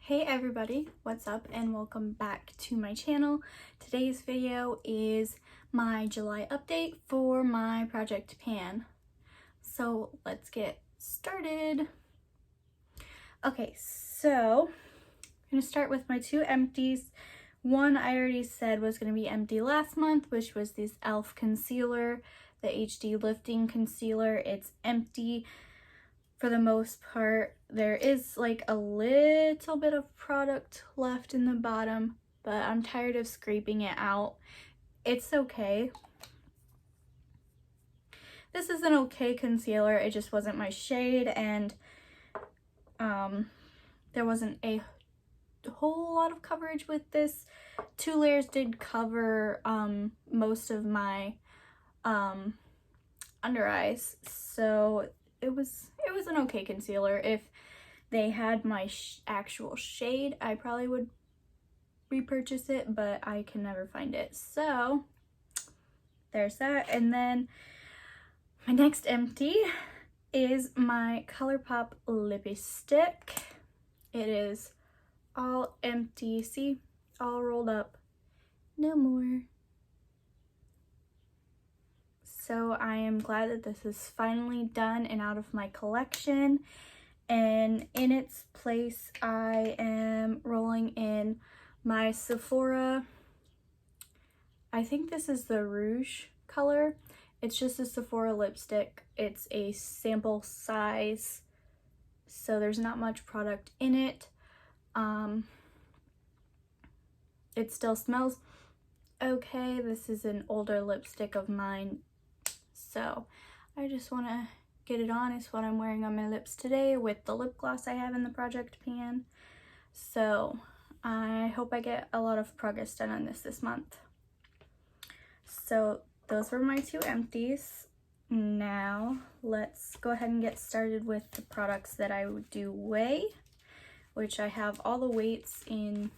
Hey everybody, what's up and welcome back to my channel. Today's video is my July update for my project pan. So let's get started. Okay, so I'm going to start with my two empties. One I already said was going to be empty last month, which was this e.l.f. concealer, the HD lifting concealer. It's empty. For the most part, there is like a little bit of product left in the bottom, but I'm tired of scraping it out. It's okay. This is an okay concealer. It just wasn't my shade, and there wasn't a whole lot of coverage with this. 2 layers did cover most of my under eyes, so it was an okay concealer. If they had my actual shade, I probably would repurchase it, but I can never find it. So there's that. And then my next empty is my ColourPop lipstick. It is all empty. See, all rolled up. No more. So I am glad that this is finally done and out of my collection. And in its place, I am rolling in my Sephora. I think this is the Rouge color. It's just a Sephora lipstick. It's a sample size, so there's not much product in it. It still smells okay. This is an older lipstick of mine, so I just want to get it on. It's what I'm wearing on my lips today with the lip gloss I have in the project pan. So I hope I get a lot of progress done on this month. So those were my two empties. Now let's go ahead and get started with the products that I would do weigh, which I have all the weights in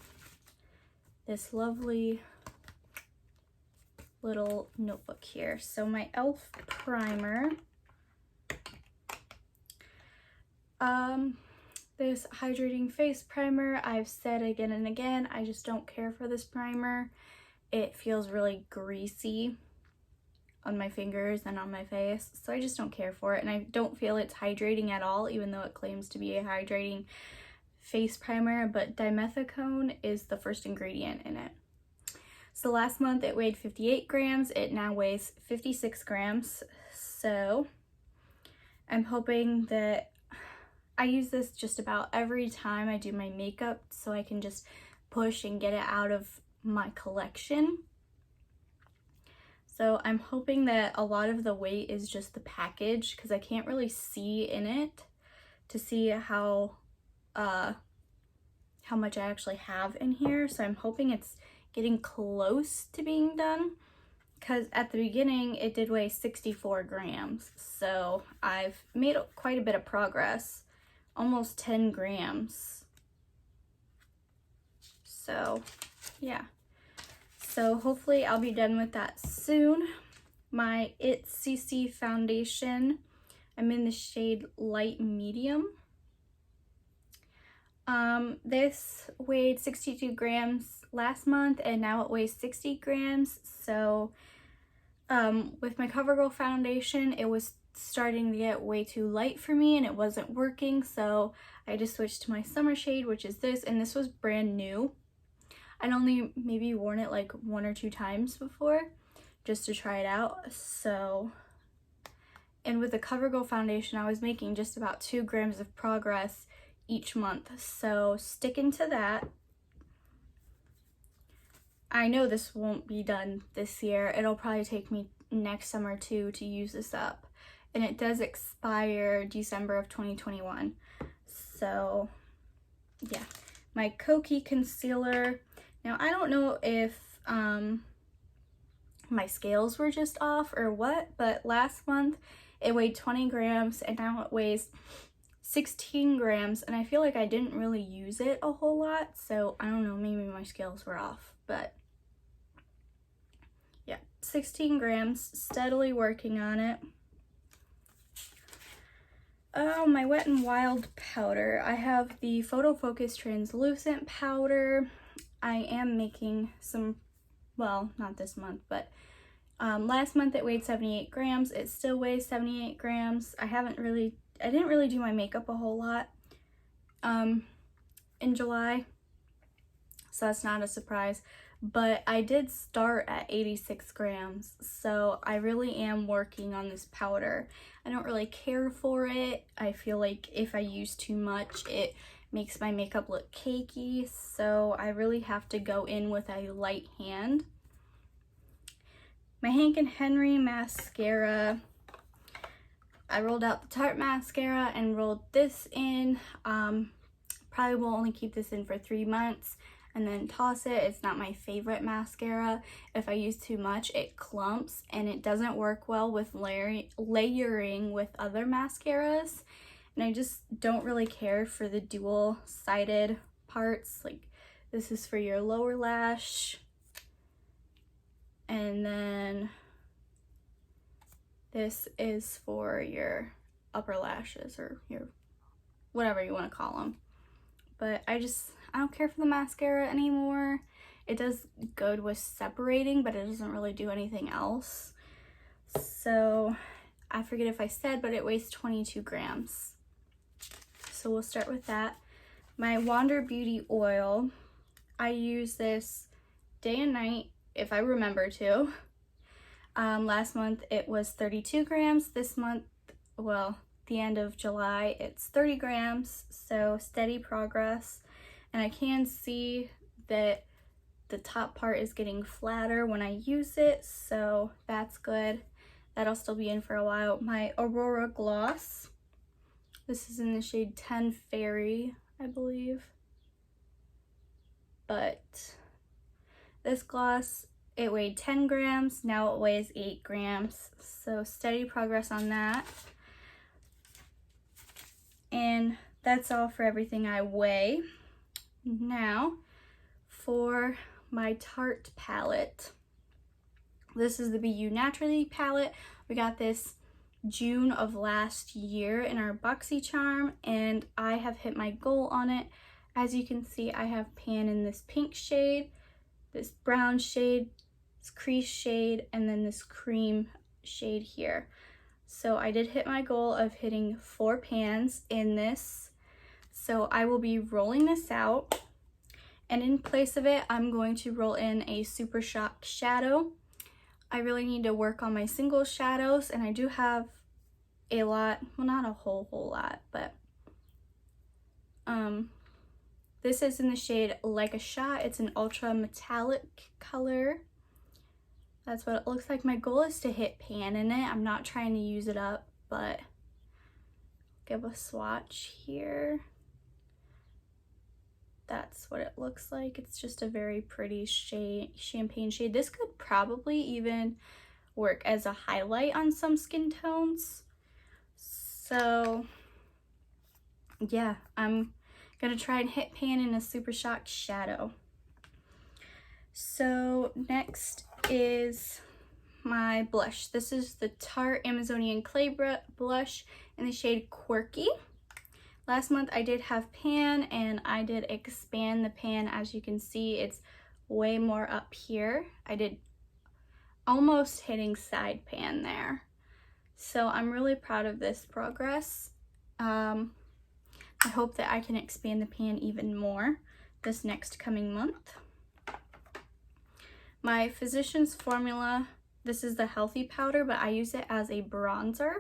this lovely little notebook here. So my e.l.f. primer, this hydrating face primer, I've said again and again, I just don't care for this primer. It feels really greasy on my fingers and on my face, so I just don't care for it, and I don't feel it's hydrating at all, even though it claims to be a hydrating face primer. But dimethicone is the first ingredient in it. So last month it weighed 58 grams, it now weighs 56 grams. So I'm hoping that I use this just about every time I do my makeup, so I can just push and get it out of my collection. So I'm hoping that a lot of the weight is just the package, because I can't really see in it to see how much I actually have in here. So I'm hoping it's getting close to being done, because at the beginning it did weigh 64 grams. So I've made quite a bit of progress, almost 10 grams. So yeah, so hopefully I'll be done with that soon. My It CC foundation, I'm in the shade light medium. This weighed 62 grams last month, and now it weighs 60 grams. So with my CoverGirl foundation, it was starting to get way too light for me and it wasn't working, so I just switched to my summer shade, which is this, and this was brand new. I'd only maybe worn it like 1 or 2 times before, just to try it out. So, and with the CoverGirl foundation, I was making just about 2 grams of progress each month, so sticking to that. I know this won't be done this year. It'll probably take me next summer too to use this up, and it does expire December of 2021. So yeah, my Kokie concealer. Now I don't know if my scales were just off or what, but last month it weighed 20 grams and now it weighs 16 grams, and I feel like I didn't really use it a whole lot, so I don't know, maybe my scales were off, but yeah, 16 grams, steadily working on it. Oh, my Wet n Wild powder. I have the Photo Focus translucent powder. I am making some, well, not this month, but last month it weighed 78 grams. It still weighs 78 grams. I didn't really do my makeup a whole lot in July, so that's not a surprise. But I did start at 86 grams, so I really am working on this powder. I don't really care for it. I feel like if I use too much, it makes my makeup look cakey, so I really have to go in with a light hand. My Hank and Henry mascara. I rolled out the Tarte mascara and rolled this in. Probably will only keep this in for 3 months and then toss it. It's not my favorite mascara. If I use too much, it clumps and it doesn't work well with layering with other mascaras. And I just don't really care for the dual-sided parts. Like, this is for your lower lash. And then this is for your upper lashes, or your whatever you want to call them. But I don't care for the mascara anymore. It does good with separating, but it doesn't really do anything else. So I forget if I said, but it weighs 22 grams. So we'll start with that. My Wander Beauty oil. I use this day and night if I remember to. Last month it was 32 grams. This month, well, the end of July, it's 30 grams, so steady progress. And I can see that the top part is getting flatter when I use it, so that's good. That'll still be in for a while. My Aurora gloss. This is in the shade 10 Fairy, I believe. But this gloss, it weighed 10 grams, now it weighs 8 grams. So steady progress on that. And that's all for everything I weigh. Now, for my Tarte palette. This is the Be You Naturally palette. We got this June of last year in our BoxyCharm, and I have hit my goal on it. As you can see, I have pan in this pink shade, this brown shade, this crease shade, and then this cream shade here. So I did hit my goal of hitting 4 pans in this. So I will be rolling this out, and in place of it, I'm going to roll in a Super Shock shadow. I really need to work on my single shadows, and I do have a lot, well, not a whole lot, but this is in the shade Like a Shot. It's an ultra metallic color. That's what it looks like. My goal is to hit pan in it. I'm not trying to use it up, but give a swatch here. That's what it looks like. It's just a very pretty shade, champagne shade. This could probably even work as a highlight on some skin tones. So yeah, I'm gonna try and hit pan in a Super Shock shadow. So next is my blush. This is the Tarte Amazonian Clay blush in the shade Quirky. Last month I did have pan, and I did expand the pan. As you can see, it's way more up here. I did almost hitting side pan there. So I'm really proud of this progress. I hope that I can expand the pan even more this next coming month. My Physicians Formula, this is the Healthy Powder, but I use it as a bronzer.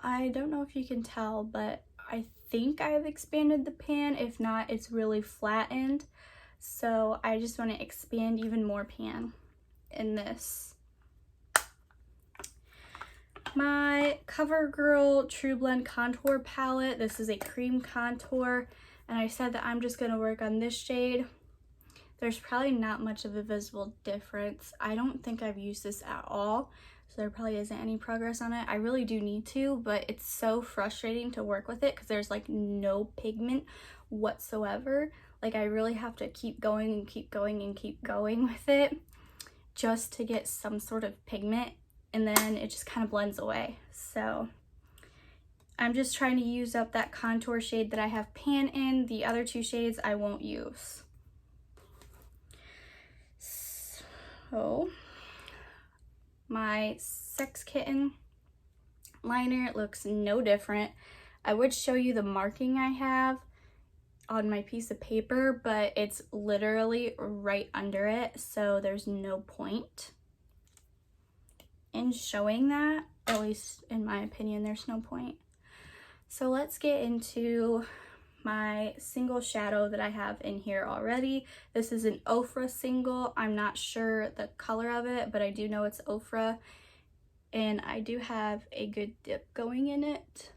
I don't know if you can tell, but I think I've expanded the pan. If not, it's really flattened. So I just want to expand even more pan in this. My CoverGirl True Blend Contour Palette. This is a cream contour, and I said that I'm just going to work on this shade. There's probably not much of a visible difference. I don't think I've used this at all, so there probably isn't any progress on it. I really do need to, but it's so frustrating to work with it because there's like no pigment whatsoever. Like, I really have to keep going and keep going and keep going with it just to get some sort of pigment, and then it just kind of blends away. So I'm just trying to use up that contour shade that I have pan in. The other two shades I won't use. So my Sex Kitten liner looks no different. I would show you the marking I have on my piece of paper, but it's literally right under it, so there's no point in showing that. At least in my opinion, there's no point. So let's get into my single shadow that I have in here already. This is an Ofra single. I'm not sure the color of it, but I do know it's Ofra, and I do have a good dip going in it.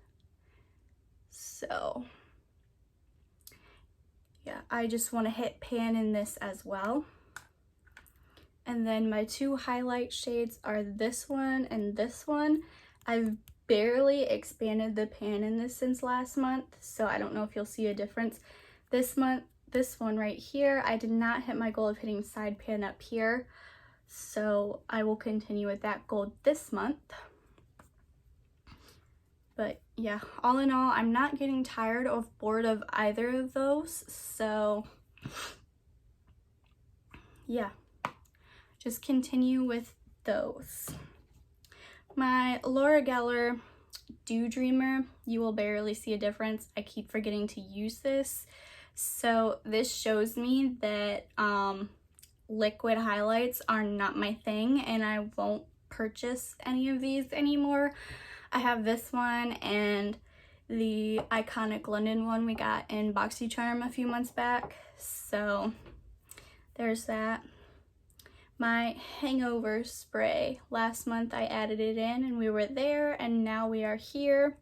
So yeah, I just want to hit pan in this as well. And then my two highlight shades are this one and this one. I've barely expanded the pan in this since last month, so I don't know if you'll see a difference. This month, this one right here, I did not hit my goal of hitting side pan up here, so I will continue with that goal this month. But yeah, all in all, I'm not getting tired or bored of either of those, so yeah, just continue with those. My Laura Geller Dew Dreamer, you will barely see a difference. I keep forgetting to use this. So this shows me that liquid highlights are not my thing, and I won't purchase any of these anymore. I have this one and the Iconic London one we got in BoxyCharm a few months back. So there's that. My hangover spray, last month I added it in and we were there, and now we are here.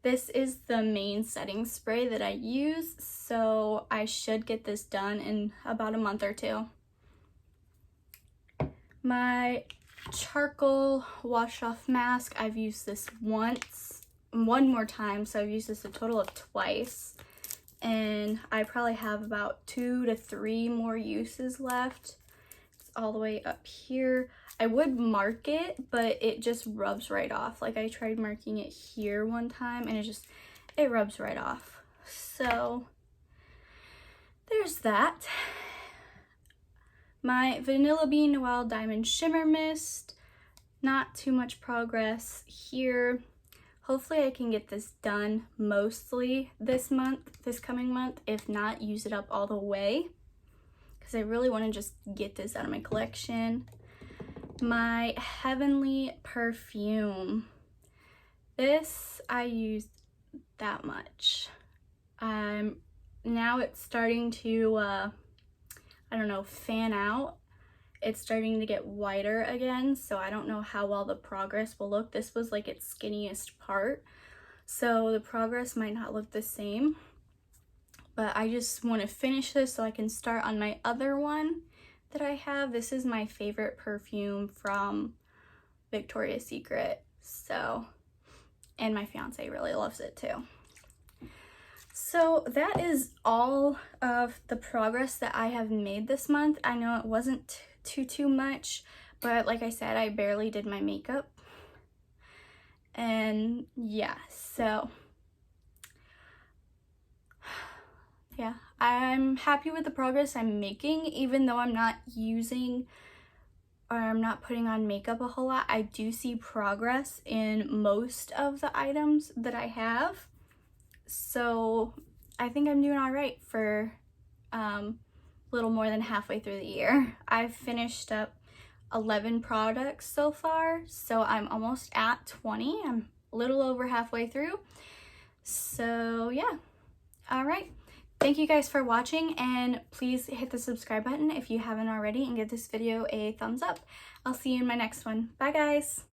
This is the main setting spray that I use, so I should get this done in about a month or two. My charcoal wash off mask, I've used this one more time, so I've used this a total of twice, and I probably have about 2 to 3 more uses left. It's all the way up here. I would mark it, but it just rubs right off. Like I tried marking it here one time and it rubs right off. So there's that. My Vanilla Bean Noel Diamond Shimmer Mist, not too much progress here. Hopefully I can get this done mostly this coming month. If not, use it up all the way, because I really want to just get this out of my collection. My Heavenly Perfume. This I used that much. Now it's starting to, I don't know, fan out. It's starting to get whiter again, so I don't know how well the progress will look. This was like its skinniest part, so the progress might not look the same. But I just want to finish this so I can start on my other one that I have. This is my favorite perfume from Victoria's Secret, so, and my fiance really loves it too. So that is all of the progress that I have made this month. I know it wasn't too much, but like I said, I barely did my makeup. And yeah, so yeah, I'm happy with the progress I'm making, even though I'm not using or I'm not putting on makeup a whole lot. I do see progress in most of the items that I have. So I think I'm doing all right for little more than halfway through the year. I've finished up 11 products so far, so I'm almost at 20. I'm a little over halfway through. So yeah, all right. Thank you guys for watching, and please hit the subscribe button if you haven't already, and give this video a thumbs up. I'll see you in my next one. Bye guys.